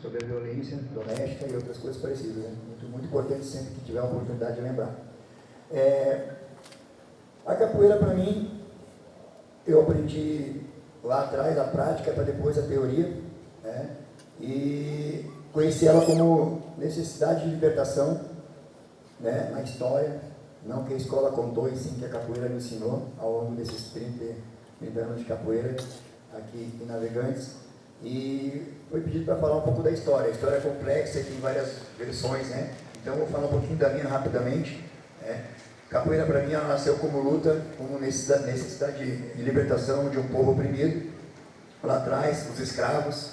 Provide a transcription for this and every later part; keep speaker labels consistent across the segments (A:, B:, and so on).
A: sobre a violência doméstica e outras coisas parecidas, né? Muito importante sempre que tiver a oportunidade de lembrar. A capoeira, para mim, eu aprendi lá atrás a prática para depois a teoria, né? E conheci ela como necessidade de libertação, né? Na história, não que a escola contou, e sim que a capoeira me ensinou ao longo desses 30 anos de capoeira aqui em Navegantes. E foi pedido para falar um pouco da história. A história é complexa e tem várias versões, né? Então eu vou falar um pouquinho da minha rapidamente. Capoeira, para mim, ela nasceu como luta, como necessidade de libertação de um povo oprimido. Lá atrás, os escravos,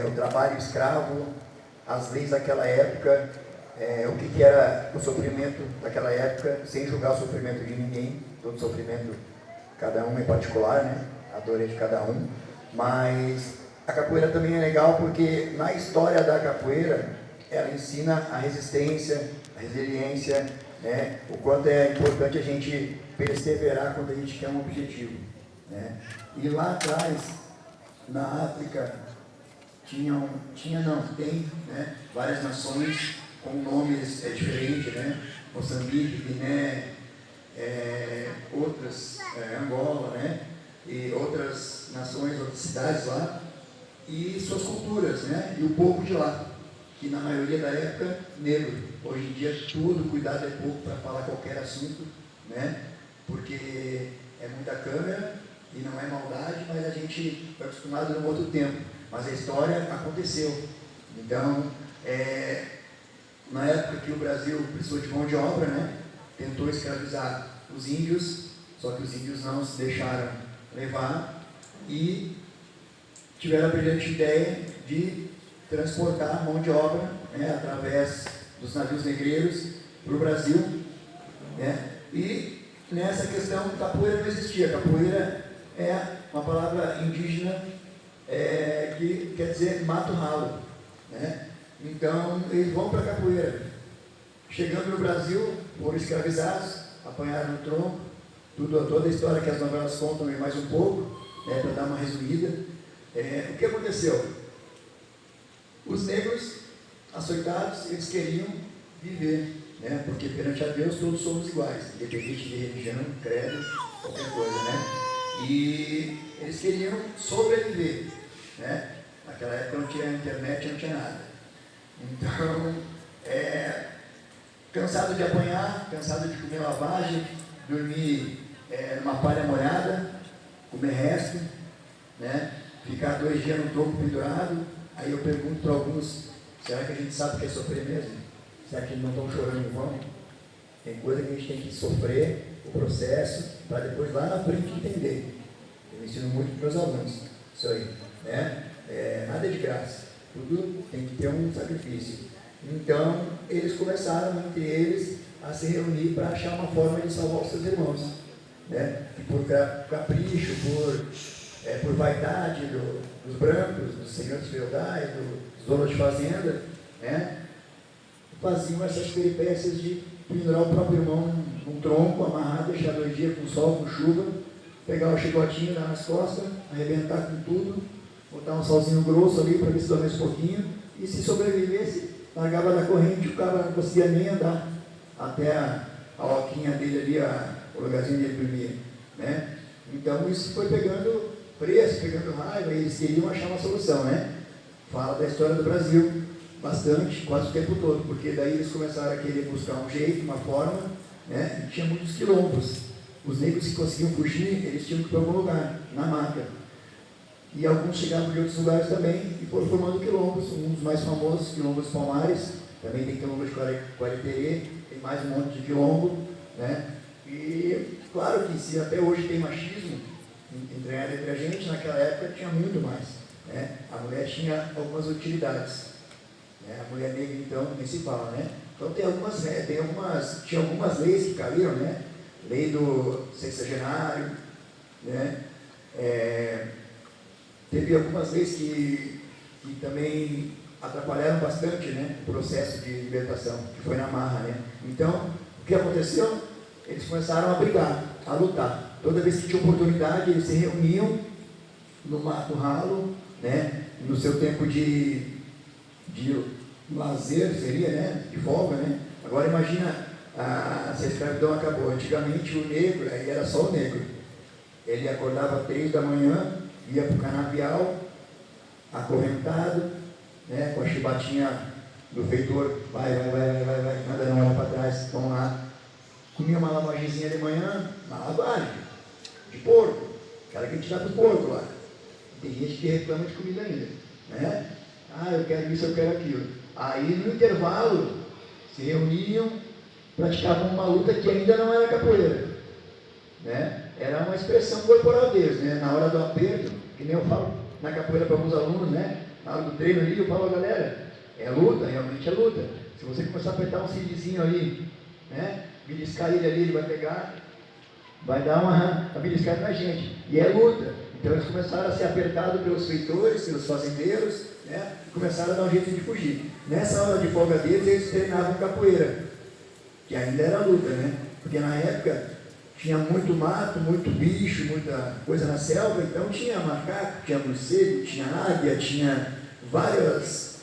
A: o trabalho escravo, as leis daquela época, o que era o sofrimento daquela época, sem julgar o sofrimento de ninguém, todo sofrimento, cada um em particular, né? A dor é de cada um. Mas a capoeira também é legal porque na história da capoeira, ela ensina a resistência, a resiliência, né? O quanto é importante a gente perseverar quando a gente quer um objetivo, né? E lá atrás, na África, tem, né, várias nações com nomes diferentes, né? Moçambique, Guiné, outras, Angola, né? E outras nações, outras cidades lá, e suas culturas, né? E o povo de lá, que na maioria da época, negro. Hoje em dia, tudo, cuidado é pouco para falar qualquer assunto, né? Porque é muita câmera e não é maldade, mas a gente foi acostumado num outro tempo. Mas a história aconteceu. Então, na época que o Brasil precisou de mão de obra, né? Tentou escravizar os índios, só que os índios não se deixaram levar e tiveram a brilhante ideia de transportar a mão de obra, né, através dos navios negreiros para o Brasil, né? E nessa questão, capoeira não existia. Capoeira é uma palavra indígena que quer dizer mato ralo, né? Então eles vão para a capoeira. Chegando no Brasil, foram escravizados, apanharam no tronco, toda a história que as novelas contam e mais um pouco, né, para dar uma resumida. O que aconteceu? Os negros açoitados, eles queriam viver, né? Porque perante a Deus todos somos iguais, independente de religião, credo, qualquer coisa, né? E eles queriam sobreviver, né? Naquela época não tinha internet, não tinha nada. Então, cansado de apanhar, cansado de comer lavagem, dormir numa palha molhada, comer resto, né? Ficar 2 dias no tronco pendurado. Aí eu pergunto para alguns, será que a gente sabe o que é sofrer mesmo? Será que eles não estão chorando em vão? Tem coisa que a gente tem que sofrer, o processo, para depois lá na frente entender. Eu ensino muito para os meus alunos, isso aí, né? Nada é de graça, tudo tem que ter um sacrifício. Então, eles começaram, entre eles, a se reunir para achar uma forma de salvar os seus irmãos, né? E por capricho, por vaidade dos brancos, dos senhores feudais, dos donos de fazenda, né? Faziam essas peripécias de pendurar o próprio irmão num tronco, amarrar, deixar 2 dias com sol, com chuva, pegar o chicotinho, dar nas costas, arrebentar com tudo, botar um salzinho grosso ali para ver se dormisse um pouquinho, e se sobrevivesse, largava da corrente, o cara não conseguia nem andar até a oquinha dele ali, o lugarzinho dele dormia, né? Então isso foi pegando preço, pegando raiva, e eles queriam achar uma solução, né? Fala da história do Brasil bastante, quase o tempo todo, porque daí eles começaram a querer buscar um jeito, uma forma, né? E tinha muitos quilombos. Os negros que conseguiam fugir, eles tinham que ir para algum lugar, na mata. E alguns chegavam de outros lugares também e foram formando quilombos. Um dos mais famosos, Quilombo dos Palmares, também tem quilombo de Quareterê, tem mais um monte de quilombo, né? E claro que se até hoje tem machismo entre a gente, naquela época tinha muito mais, né? A mulher tinha algumas utilidades, né? A mulher negra, então, nem se fala, né? Então tinha algumas leis que caíram, né? Lei do sexagenário, né? Teve algumas leis que também atrapalharam bastante, né, o processo de libertação, que foi na marra, né? Então, o que aconteceu? Eles começaram a brigar, a lutar. Toda vez que tinha oportunidade, eles se reuniam no mato ralo, né, no seu tempo de de lazer, seria, né? De folga, né? Agora imagina, se a escravidão acabou. Antigamente o negro, aí era só o negro. Ele acordava às 3 da manhã, ia para o canavial, acorrentado, né? Com a chibatinha do feitor, vai, nada não, olha para trás, vamos lá. Comia uma lavagemzinha de manhã, uma lavagem de porco, aquela que a gente dá para o porco lá. Tem gente que reclama de comida ainda, né? Eu quero isso, eu quero aquilo. Aí no intervalo se reuniam, praticavam uma luta que ainda não era capoeira, né? Era uma expressão corporal deles, né? Na hora do aperto, que nem eu falo na capoeira para alguns alunos, né? Na hora do treino ali, eu falo, galera, é luta, realmente é luta. Se você começar a apertar um cilizinho ali, né? Beliscar ele ali, ele vai pegar, vai dar uma beliscada na gente. E é luta. Então eles começaram a ser apertados pelos feitores, pelos fazendeiros, né? E começaram a dar um jeito de fugir. Nessa hora de folga deles, eles treinavam capoeira, que ainda era luta, né? Porque na época tinha muito mato, muito bicho, muita coisa na selva, então tinha macaco, tinha morcego, tinha águia, tinha vários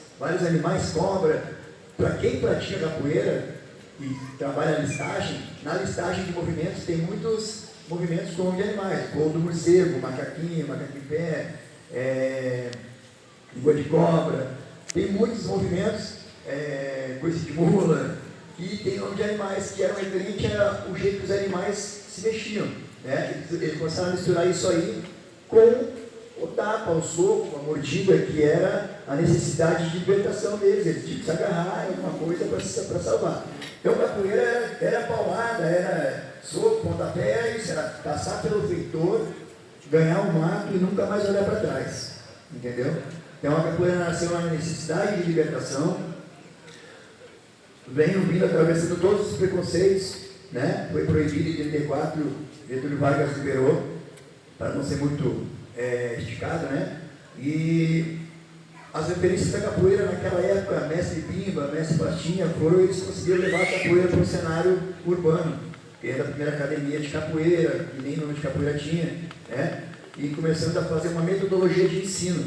A: animais, cobra. Para quem pratica capoeira e trabalha na listagem de movimentos tem muitos movimentos como de animais, voo do morcego, macaquinho em pé, língua de cobra, tem muitos movimentos, coisa de mula, e tem nome de animais que eram referentes ao jeito que os animais se mexiam, né? Eles começaram a misturar isso aí com o tapa, o soco, a mordida, que era a necessidade de libertação deles. Eles tinham que se agarrar em alguma coisa para salvar. Então a capoeira era paulada, era soco, pontapé, era isso, era passar pelo feitor, ganhar o mato e nunca mais olhar para trás. Entendeu? Então a capoeira nasceu na necessidade de libertação, vem vindo atravessando todos os preconceitos, né? Foi proibido em 84, Getúlio Vargas liberou, para não ser muito esticado, né? E as referências da capoeira naquela época, Mestre Pimba, Mestre Pastinha, eles conseguiram levar a capoeira para o cenário urbano, que era a primeira academia de capoeira, que nem nome de capoeira tinha, né? E começando a fazer uma metodologia de ensino.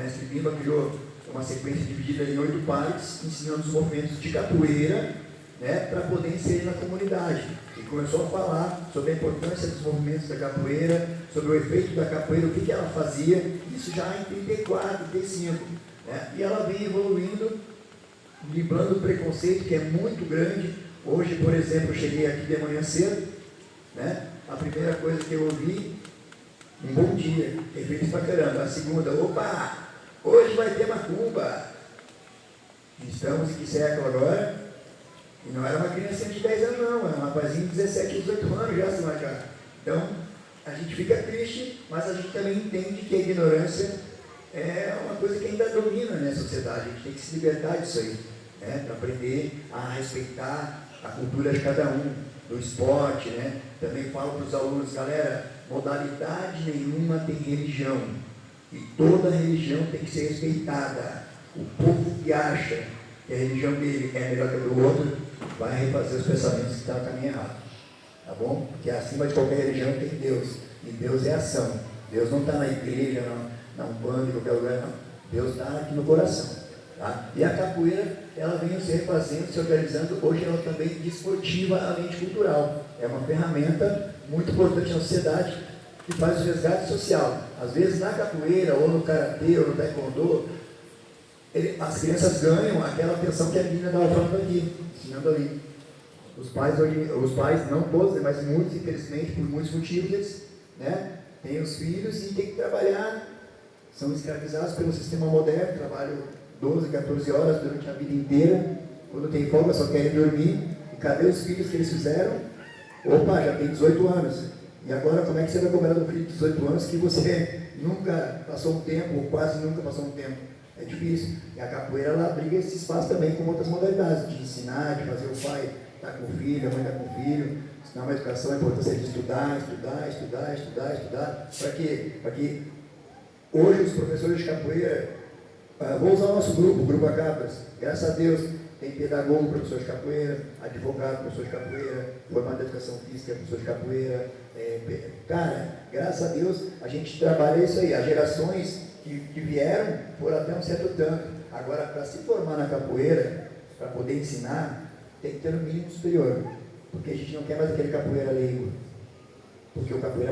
A: Mestre Pimba criou uma sequência dividida em 8 partes, ensinando os movimentos de capoeira, né, para poder inserir na comunidade. E começou a falar sobre a importância dos movimentos da capoeira, sobre o efeito da capoeira, o que ela fazia, isso já em 34, 35. Né? E ela vem evoluindo, librando o preconceito, que é muito grande. Hoje, por exemplo, eu cheguei aqui de manhã cedo, né? A primeira coisa que eu ouvi, um bom dia, é feliz pra caramba. A segunda, opa, hoje vai ter macumba. Estamos em que século agora? E não era uma criança de 10 anos não, era um rapazinho de 17, 18 anos já se marcar. Então, a gente fica triste, mas a gente também entende que a ignorância é uma coisa que ainda domina, né, a sociedade. A gente tem que se libertar disso aí, né, para aprender a respeitar a cultura de cada um, do esporte, né. Também falo para os alunos, galera, modalidade nenhuma tem religião, e toda religião tem que ser respeitada. O povo que acha que a religião dele é melhor que a do outro, vai refazer os pensamentos que estão no caminho errado, tá bom? Porque acima de qualquer religião tem Deus, e Deus é ação. Deus não está na igreja, na Umbanda, em qualquer lugar, não. Deus está aqui no coração, tá? E a capoeira, ela vem se refazendo, se organizando, hoje ela também é desportiva, além de cultural. É uma ferramenta muito importante na sociedade, que faz o resgate social. Às vezes na capoeira, ou no karatê, ou no taekwondo, as crianças ganham aquela atenção que a menina estava falando aqui, ensinando ali. Os pais, não todos, mas muitos, infelizmente, por muitos motivos, eles, né, têm os filhos e têm que trabalhar, são escravizados pelo sistema moderno, trabalham 12, 14 horas durante a vida inteira, quando tem folga só querem dormir, e cadê os filhos que eles fizeram? Opa, já tem 18 anos, e agora como é que você vai cobrar do filho de 18 anos que você nunca passou um tempo, ou quase nunca passou um tempo? É difícil. E a capoeira, ela abriga esse espaço também com outras modalidades, de ensinar, de fazer o pai estar com o filho, a mãe estar com o filho, ensinar uma educação, a importância de estudar. Para quê? Para que hoje os professores de capoeira, vou usar o nosso grupo, o Grupo Acabras, graças a Deus, tem pedagogo, professor de capoeira, advogado, professor de capoeira, formado em educação física, professor de capoeira. Cara, graças a Deus, a gente trabalha isso aí. As gerações que vieram foram até um certo tanto. Agora, para se formar na capoeira, para poder ensinar, tem que ter um mínimo superior. Porque a gente não quer mais aquele capoeira leigo. Porque o capoeira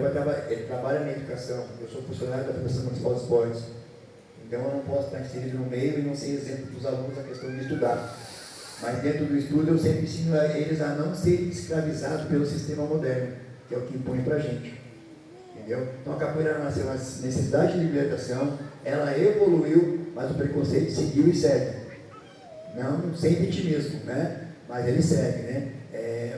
A: ele trabalha na educação. Eu sou funcionário da Federação Municipal de Esportes. Então eu não posso estar inserido no meio e não ser exemplo para os alunos na questão de estudar. Mas dentro do estudo eu sempre ensino a eles a não serem escravizados pelo sistema moderno, que é o que impõe para a gente. Entendeu? Então a capoeira nasceu na necessidade de libertação, ela evoluiu, mas o preconceito seguiu e segue. Não sem vitimismo, né? Mas ele segue, né?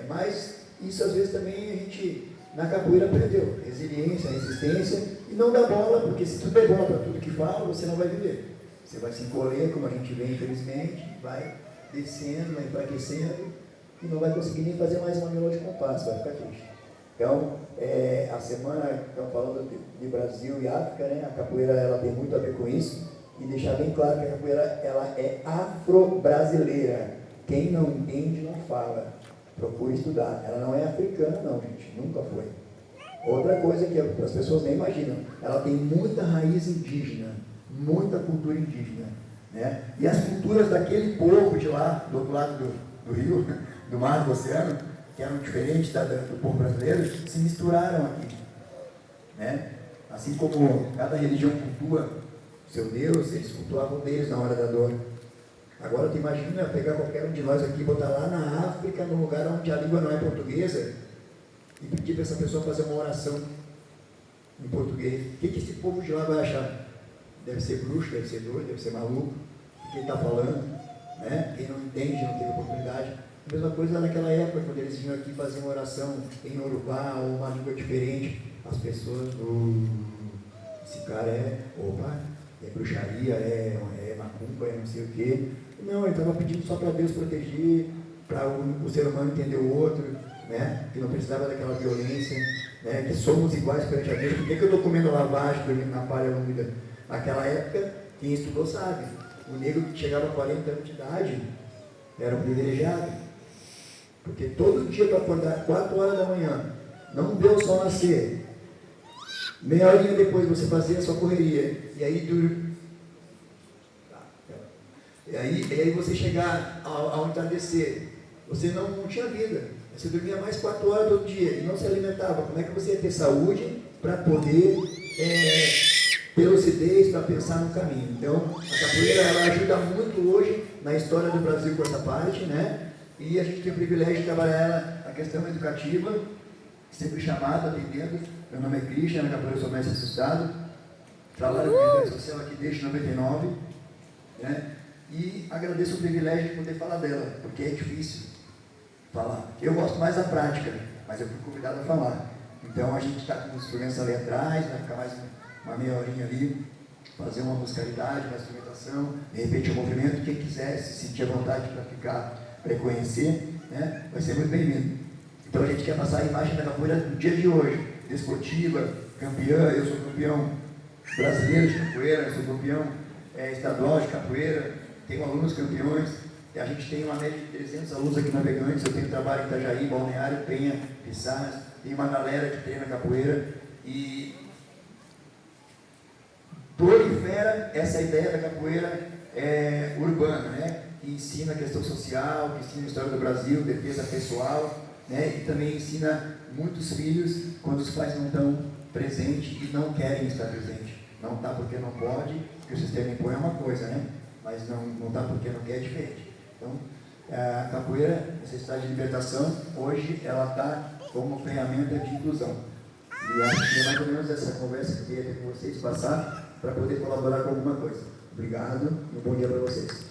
A: Mas isso às vezes também a gente na capoeira aprendeu. Resiliência, resistência e não dá bola, porque se tu der bola para tudo que fala, você não vai viver. Você vai se encolher, como a gente vê infelizmente, vai descendo, vai enfraquecendo e não vai conseguir nem fazer mais uma melodia de compasso, vai ficar triste. Então, a semana, estamos falando de Brasil e África, né? A capoeira ela tem muito a ver com isso, e deixar bem claro que a capoeira ela é afro-brasileira. Quem não entende, não fala. Procure estudar. Ela não é africana, não, gente. Nunca foi. Outra coisa que as pessoas nem imaginam, ela tem muita raiz indígena, muita cultura indígena, né? E as culturas daquele povo de lá, do outro lado do rio, do mar, do oceano, que eram diferentes do povo brasileiro, se misturaram aqui, né? Assim como cada religião cultua seu Deus, eles cultuavam deles na hora da dor. Agora tu imagina pegar qualquer um de nós aqui, botar lá na África, num lugar onde a língua não é portuguesa, e pedir para essa pessoa fazer uma oração em português. O que esse povo de lá vai achar? Deve ser bruxo, deve ser doido, deve ser maluco. O que ele está falando? Né? Quem não entende, não teve oportunidade. A mesma coisa naquela época, quando eles vinham aqui fazer uma oração em Urubá ou uma língua diferente, as pessoas, esse cara é bruxaria, é macumba, é não sei o quê. Não, ele estava pedindo só para Deus proteger, para o ser humano entender o outro, né? Que não precisava daquela violência, né? Que somos iguais perante a Deus. Por que eu estou comendo lavagem, dormindo na palha úmida? Naquela época, quem estudou sabe, o negro que chegava a 40 anos de idade era um privilegiado. Porque todo dia para acordar 4 horas da manhã, não vê o sol nascer, meia horinha depois você fazia a sua correria, e aí você chegar ao entardecer, você não tinha vida, você dormia mais 4 horas todo dia e não se alimentava. Como é que você ia ter saúde para poder ter lucidez para pensar no caminho? Então a capoeira ela ajuda muito hoje na história do Brasil com essa parte, né? E a gente tem o privilégio de trabalhar ela, a questão educativa, sempre chamado, atendendo. Meu nome é Christian, na capoeira eu sou mestre assustado, trabalho com a social aqui desde 99, né? E agradeço o privilégio de poder falar dela, porque é difícil falar. Eu gosto mais da prática, mas eu fui convidado a falar. Então a gente está com os instrumentos ali atrás, vai ficar mais uma meia horinha ali, fazer uma musicalidade, uma instrumentação, de repente um movimento, quem quiser se sentir à vontade para ficar, para conhecer, né? Vai ser muito bem-vindo. Então a gente quer passar a imagem da capoeira do dia de hoje, desportiva, campeã. Eu sou campeão brasileiro de capoeira, eu sou campeão estadual de capoeira, tenho alunos campeões, e a gente tem uma média de 300 alunos aqui navegantes. Eu tenho trabalho em Itajaí, Balneário, Penha, Pissarras, tem uma galera que treina capoeira e prolifera essa ideia da capoeira urbana, né? Que ensina a questão social, que ensina a história do Brasil, defesa pessoal, né? E também ensina muitos filhos quando os pais não estão presentes e não querem estar presentes. Não está porque não pode, porque o sistema impõe uma coisa, né? Mas não está porque não quer, é diferente. Então, a capoeira, necessidade de libertação, hoje ela está como ferramenta de inclusão. E acho que é mais ou menos essa conversa que eu queria ter com vocês, passar, para poder colaborar com alguma coisa. Obrigado e um bom dia para vocês.